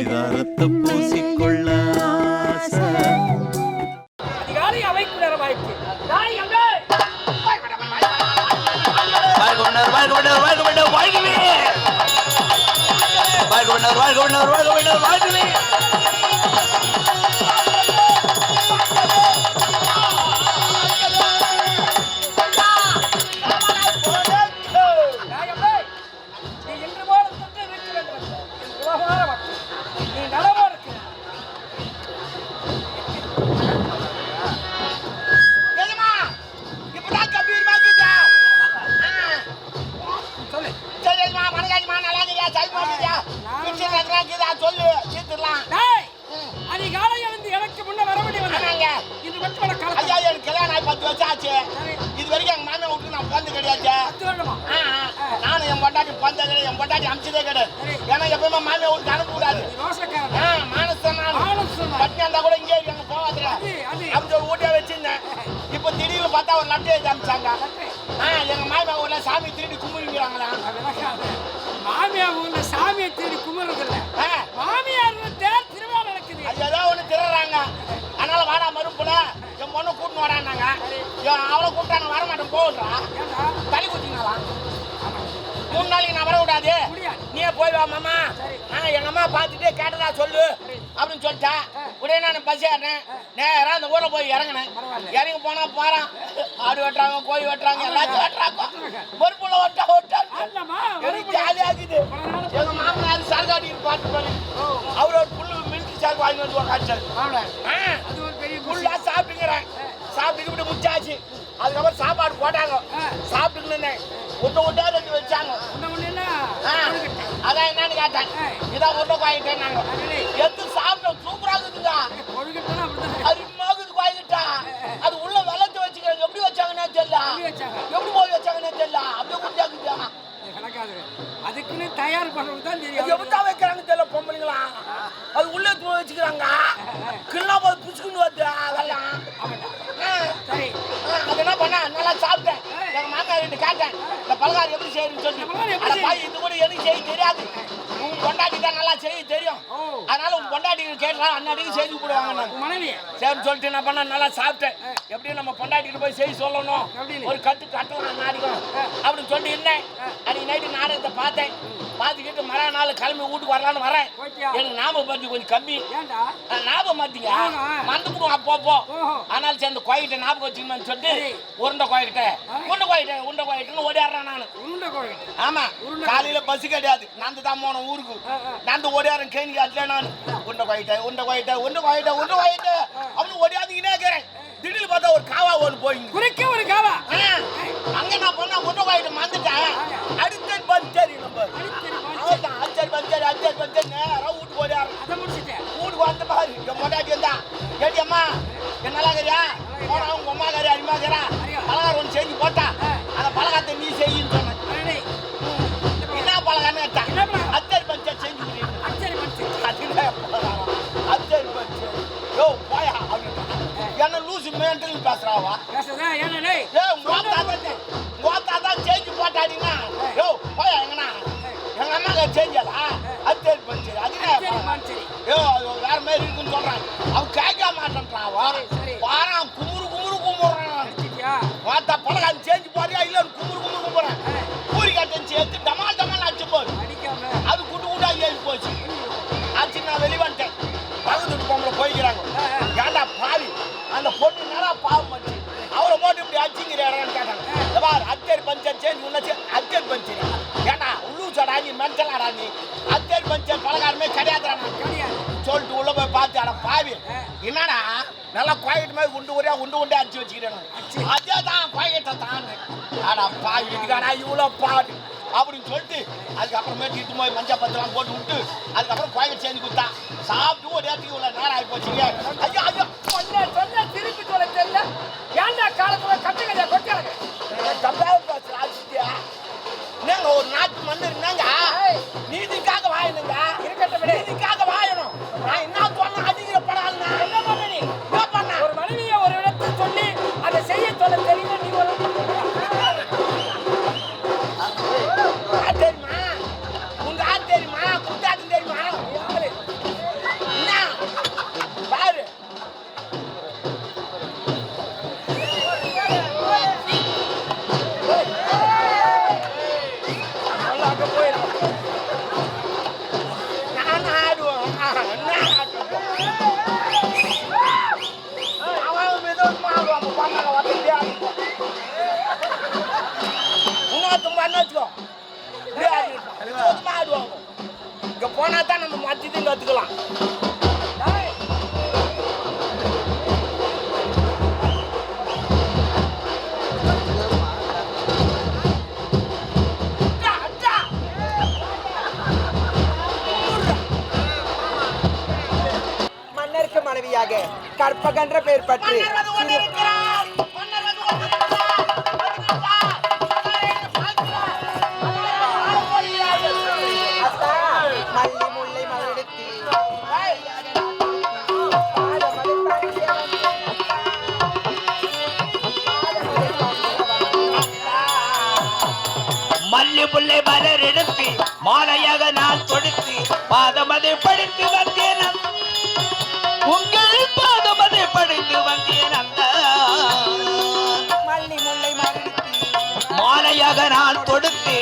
பரிதாரத்தை பூசிக்கொள்ள ஆசை. அதிகாலை அவைக்கு நேரமாயிற்று. இது வரைக்கும் எங்க மாமியா விட்டு நான் பிறந்து கிடையாது. நானும் என் பொண்டாட்டி பிறந்த கிடையாது, என் பொண்டாட்டி அமிச்சதே கிடையாது. ஏன்னா எப்பவுமே மாமியா விட்டு அனுப்ப கூடாது. மானசன் பட்டினா இருந்தா கூட இங்கே எங்க போவாதுல அப்படி ஒரு ஊட்டியா வச்சிருந்தேன். இப்ப திடீர்னு பார்த்தா ஒரு லட்டு எழுதி அமிச்சாங்க. எங்க மாமியா ஊர்ல சாமி திருடி கும்பிடுங்கிறாங்களா? மாமியா ஊர்ல சாமியை திருடி கும்பிடுறது இல்ல, மாமியார் திருவிழா நடக்குது. அது ஏதோ ஒண்ணு திருடுறாங்க. அதனால வாடா மறுப்புல என் பொண்ணு கூட்டின்னு வரான்னாங்க. அவளை கூப்பிட்டாங்க, வரமாட்டேன் போடுறா. தலை குத்திங்களா? 3 நாளைக்கு நான் வர விடாது, நீயே போய் வா மாமா. எங்க அம்மா பார்த்துட்டு கேட்டதா சொல்லு அப்படின்னு சொல்லிட்டா. உடனே நான் பஸ் ஏறினேன், நேரம் அந்த ஊரில் போய் இறங்கினேன். இறங்கி போனா போறான், ஆடு வெட்டுறாங்க, கோழி வெட்டுறாங்க, எல்லாத்தையும் வெட்டுறாங்க. பொறுப்புல எனக்கு ஜாலியாகுது. எங்க மாமனார் சரகாடி பாட்டு பண்ணி அவர் ஒரு புல்லு மில்கி சாக்கு வாங்கி வந்து காய்ச்சல் ஃபுல்லா சாப்பிட்டுங்கிறேன். சாப்பிட்டு முடிச்சாச்சு. அதுக்கப்புறம் சாப்பாடு போட்டாங்க, சாப்பிட்டுன்னு விட்டா 2 வச்சாங்க. அதான் என்னன்னு கேட்டேன். இதான் உருண்டை காயிட்டேன். நாங்க எடுத்து சாப்பிட்டோம், சூப்பரா இருக்குதுங்க. அருமாகுது காய்கிட்டா. அது உள்ள வெள்ளத்தை வச்சுக்கிறாங்க. எப்படி வச்சாங்கன்னே தெரியல, எப்படி போய் வச்சாங்கன்னே தெரியல. அப்படியே உண்டாக்குதா அதுக்குன்னு தயார் பண்றது தான் தெரியும். எப்படிதான் வைக்கிறாங்க தெரியல பொம்பளைங்களா. அது உள்ள வச்சுக்கிறாங்க. கிள்ளா போய் புச்சுக்குன்னு வருது அதெல்லாம். சரி, அது என்ன பண்ண நல்லா சாப்பிட்டேன். எங்க மாமியார் கிட்ட கேட்டேன், இந்த பலகாரம் எப்படி செய்யணும்னு சொல்லி. இது கூட எனக்கு செய்ய தெரியாது, உன் பொண்டாட்டி தான் நல்லா செய்ய தெரியும். அதனால உன் பொண்டாட்டி கேட்கலாம், அண்ணாடிக்கு செஞ்சு போடுவாங்க. சரின்னு சொல்லிட்டு என்ன பண்ண நல்லா சாப்பிட்டேன். எப்படியும் நம்ம பொண்டாட்டிட்டு போய் செய்ய சொல்லணும், ஒரு கட்டலாம் நாடிக்கும் அப்படின்னு சொல்லிட்டு இருந்தேன். அன்னைக்கு நைட்டு நாடகத்தை பார்த்தேன். பார்த்துக்கிட்டு மறுநாள் கிளம்பி வீட்டுக்கு வரலான்னு வரேன். எனக்கு ஞாபகம் மருத்தி கொஞ்சம் கம்மி. ஞாபகம் மருத்திங்க மறந்து போடுவோம் அப்பப்போ. ஆனால் சேர்ந்து கோயிட்ட ஞாபகம் வச்சுக்கணும்னு சொல்லிட்டு உருண்டை கோயிட்ட உருண்டை கோயிட்டுன்னு ஓடிடுறேன் நான். ஆமா, காலையில பஸ் கிடையாது, நடந்து தான் போனோம் ஊருக்கு. நடந்து ஓடியாரன் கேணி அதுல நான் உருண்டை கோயிட்ட அப்படின்னு ஓடியாந்துக்கினே இருக்கிறேன். திடீர்னு பார்த்தா ஒரு காவா ஒன்று போய் ஒரு காவா. அங்க நான் பண்ண உருண்டை கோயிட்ட மறந்துட்டேன். அடுத்த பஞ்சரி நம்பர் அச்சரி பஞ்சரி நேரம் வீட்டுக்கு ஓடியாரு. வீட்டுக்கு வந்து பாரு என் பொண்டாட்டி இருந்தா. கேட்டி அம்மா என்னலா கறியா போனா உங்க அம்மா கறி அடிமா கறா பலகாரம் ஒன்று செஞ்சு போட்டா. அந்த பலகாரத்தை நீ செய்யின்னு சொன்ன. என்ன பலகாரன்னு கேட்டா, அச்சரி பஞ்சரி செஞ்சு அச்சரி பஞ்சரி யோ போயா அப்படின்னு. என்ன லூசு மேன்ட்டு பேசுறாவா? தான் செஞ்சு போட்டாடினா யோ போயா எங்கண்ணா எங்க அம்மா செஞ்சலா அச்சரி பஞ்சரி அது யோ வேற மாதிரி இருக்குன்னு சொல்றான். அவன் கேட்க மாட்டேன்றாவா? பாரான் குமுறுறான். வாத்தா பலகாரம் செஞ்சு போறியா இல்ல குமுறுறேன். பூரி கட்டன் சேர்த்து டமால் அடிச்சு போது அது குட்டா ஏறி போச்சு. ஆச்சு நான் வெளி வந்துட்டேன். பகுதிட்டு பொம்பளை போய்க்கிறாங்க. ஏண்டா பாவி அந்த பொண்ணு நேரா பாவம் பண்ணி அவரை போட்டு இப்படி அடிச்சுங்கிறான்னு கேட்டாங்க. அச்சரி பஞ்சர் சேஞ்ச் உன்னச்சு அச்சரி பஞ்சரி ஏண்டா உள்ளூச்சடா நீ மென்டலாடா நீ அச்சரி பஞ்சர் பலகாரமே கிடையாதுடா சொல்லிட்டு உள்ள போய் பார்த்து அட பாவி என்னடா நல்லா கோயிட்டு மாதிரி உண்டு அடிச்சு வச்சுக்கிறேன். அதே தான் கோயிட்ட தான் ஆடா பாவி இதுக்காடா இவ்வளோ பாடு அப்படின்னு சொல்லிட்டு அதுக்கப்புறமேட்டு இட்டு போய் மஞ்சள் பத்தெல்லாம் போட்டு விட்டு அதுக்கப்புறம் கோயில் செஞ்சு கொடுத்தா. சாப்பிட்டு ஒரு இடத்துக்கு இவ்வளோ நேரம் ஆகி போச்சு. ஐயா சொன்ன திருப்பி சொல்ல தெரியல. ஏன்டா காலத்துல கட்டுக்கதையா கொட்டாங்க தப்பாக பேசுறா. என்னங்க ஒரு நாட்டு மண்ணு இருந்தாங்க நீதிக்காக வாயணுங்க. இருக்கட்டும், நீதிக்காக வாயணும். நான் என்ன சொன்ன அதிக படாதுன்னா என்ன பண்ண நீ என்ன பண்ண ஒரு மனைவியை ஒரு இடத்துல சொல்லி அதை செய்ய சொல்ல தெரியல. நீ ஒரு தெரியுமா உங்க ஆள் தெரியுமா குத்தாட்டு தெரியுமா போனா தான் நம்ம மத்தியத்தையும் கத்துக்கலாம். டேய், அட்டா, அட்டா. மன்னருக்கு மனைவியாக கற்பகன்ற பெயர் பற்றி மன்னர் வந்து கொண்டிருக்கிறார். மன்னர் வந்து கொண்டிருக்கிறார். வந்துவிட்டார். மன்னரை பார்க்கிறார். மன்னரை ஆள போகிறார்கள். அத்தா மல்லி முல்லை மலரெடுத்து ஏய், மல்லி புள்ளை மலர் எடுத்து மாலையாக நான் கொடுத்து பாதமதை படித்து வந்தேன் உங்கள் பாதமதை படித்து வந்தேன் அந்த மல்லி முல்லை மலரெடுத்து மாலையாக நான் கொடுத்து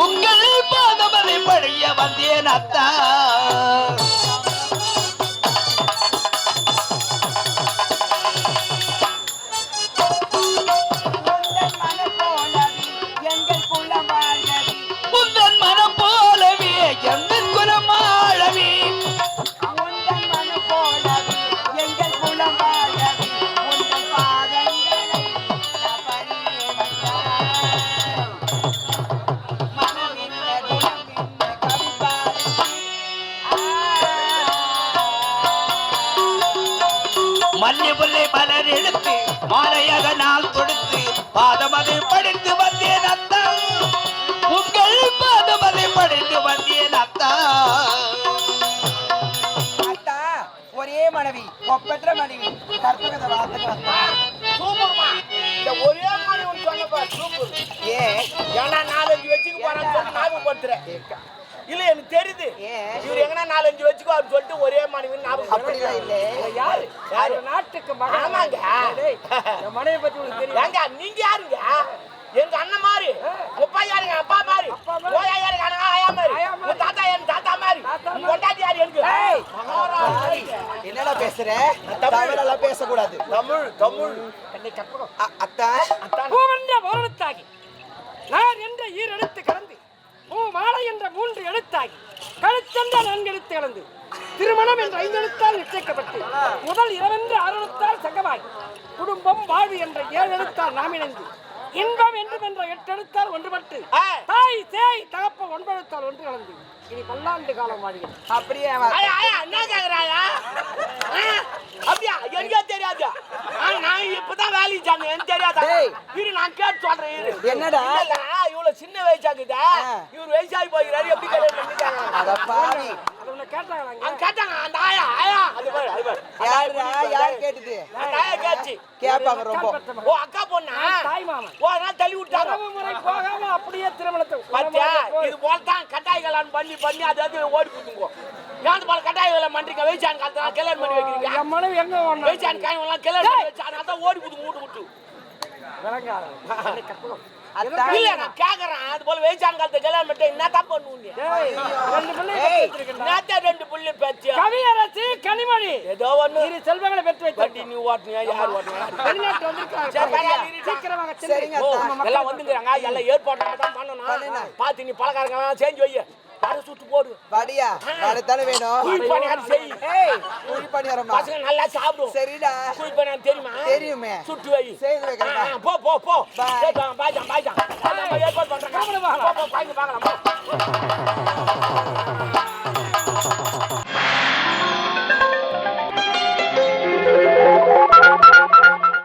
உங்கள் பாதமதை படிய வந்தேன் அத்தா எங்கள் குலம் வாழ்கவி உந்தன் மனம் போலவே எங்கள் குலமாழவே உந்தன் மனு போலவி எங்கள் குலம் வாழ்கவி உந்தன் பாதங்களை பணியே வந்தார் மனமின்ன குணமின்ன கவி பாரதி மல்லி புள்ளை மலர் எடுத்து மாலையாக நான் கொடுத்து பாதமதை படித்து வந்தேன் அத்தா உங்கள் பாதமதை படித்து வந்தேன் அத்தா அத்தா ஒரே மனைவி ஒப்பற்ற மனைவி கற்பகத வார்த்தைகள் அத்தா சூப்பர்மா. இந்த ஒரே மாதிரி ஒன்று சொன்னப்பா, சூப்பர். ஏ ஏன்னா 4-5 வச்சுக்க போறான்னு சொல்லி ஞாபகப்படுத்துறேன். இல்ல எனக்கு தெரியுது. ஏன்? இவர் எங்கன்னா 4-5 வச்சுக்கோன்னு சொல்லிட்டு ஒரே மனைவி அப்படிலாம் இல்லை யாரு யாரு? ஒரு நாட்டுக்கு மகன். ஆமாங்க. டேய், என் மனைவி பத்தி உனக்கு தெரியும். ஏங்க நீங்க யாருங்க? எங்க அண்ணன் மாதிரி அப்பா யாருங்க அப்பா மாதிரி அப்பா மாதிரி. ஓயா யாருங்க அண்ணா ஆயா மாதிரி ஆயா மாதிரி. உன் தாத்தா என் தாத்தா மாதிரி தாத்தா உன் பொண்டாட்டி யாரு எனக்கு ஏய். மகாராணி. என்னடா பேசுற தமிழெல்லாம் பேசக்கூடாது தமிழ் தமிழ் என்னை கற்பகம். அத்தா பூவென்ற ஓரெழுத்தாகி நான் என்ற ஈரெழுத்து கலந்து பூ மாலை என்ற 3 எழுத்தாகி கழுத்தென்ற 4 எழுத்து கலந்து திருமணம் என்ற 5 எழுத்தால் நிச்சயிக்கப்பட்டு முதல் 2 6 எழுத்தால் சங்கமாகி குடும்பம் வாழ்வு என்ற 7 எழுத்தால் நாம் இணைந்து இன்பம் என்றும் என்ற 8 எழுத்தால் ஒன்றுபட்டு தாய் சேய் தகப்ப 9 எழுத்தால் ஒன்று கலந்து இனி பல்லாண்டு காலம் வாழ்கிறேன். அப்படியே ஆயா ஆயா என்ன கேக்குறாயா அப்படியா எனக்கே தெரியாது நான் இப்பதான் வேலைக்கு சேர்ந்தேன் எனக்கு தெரியாதா டேய். இரு நான் கேட்டு சொல்றேன் இரு என்னடா? இல்ல இவ்வளவு சின்ன வயசாகுதா இவர் வயசாகி போகிறாரு எப்படி கல்யாணம் பண்ணிட்டாங்க அத பாவி அது உன்னை கேட்டாங்களாங்க? அவங்க கேட்டாங்க அந்த ஆயா ஆயா அது பாரு அது பாரு யாருடா யார் கேட்டது அந்த ஆயா கேச்சு கேட்பாங்க ரொம்ப பெற்ற மகன். ஓ அக்கா பொண்ணா தாய் மாமன் ஓ நான் தள்ளி விட்டாங்க உறவு முறை போகாம அப்படியே திருமணத்தை பாத்தியா உறவாக போய் இது போல தான் கட்டாய கல்யாணம் பண்ணி அது ஓடி போட்டுங்க ஏன் போல கட்டாய கல்யாணம் பண்றீங்க வயசான் காலத்துல கல்யாணம் பண்ணி வைக்கிறீங்க என் மனைவி எங்க ஓடணும்? வயசான் காயெல்லாம் கல்யாணம் பண்ணி வச்சு அதனால தான் ஓடி போட்டு மூட்டு விட்டு விளங்காத. என்னை கற்பகம். அத்தா இல்ல நான் கேக்குறேன் அது போல வயசான் காலத்துல கல்யாணம் பண்ணிட்டு என்ன தான் பண்ணுவீங்க டேய், 2 பிள்ளையை பெத்து வச்சிருக்கேன்டா. நேத்தா 2 புள்ளி பேச்சு கவியரசி கனிமொழி ஏதோ ஒண்ணு இரு செல்வங்களை பெற்று வண்டி வைத்தோம். நீ ஓட்டுனியா யார் ஓட்டுனியா வெளிநாட்டு வந்திருக்காங்க. சரி, பரவாயில்ல. சீக்கிரமாக சரிங்க சென்று அத்தா. நம்ம மக்கள் எல்லாம் வந்துங்கிறாங்க எல்லாம் ஏற்பாடு நம்ம தான் பண்ணுண்ணா. பண்ணணும் பாத்து நீ பலகாரங்க எல்லாம் செஞ்சு வை அதை சுட்டு போடு வடியா வடத்தானே வேணும் குயிட் பணியாரம் செய் ஏய் குழி பண்ணிடுறோமா பசங்க நல்லா சாப்பிடும் சரிடா குயிட் பணியாரம் தெரியுமா தெரியுமே சுட்டு வை செய்து வைக்கிறேன் போ போ போ Bye. பாய்ஜான் பாய்ஜான் நம்ம ஏற்பாடு பண்றேன் கவனமாக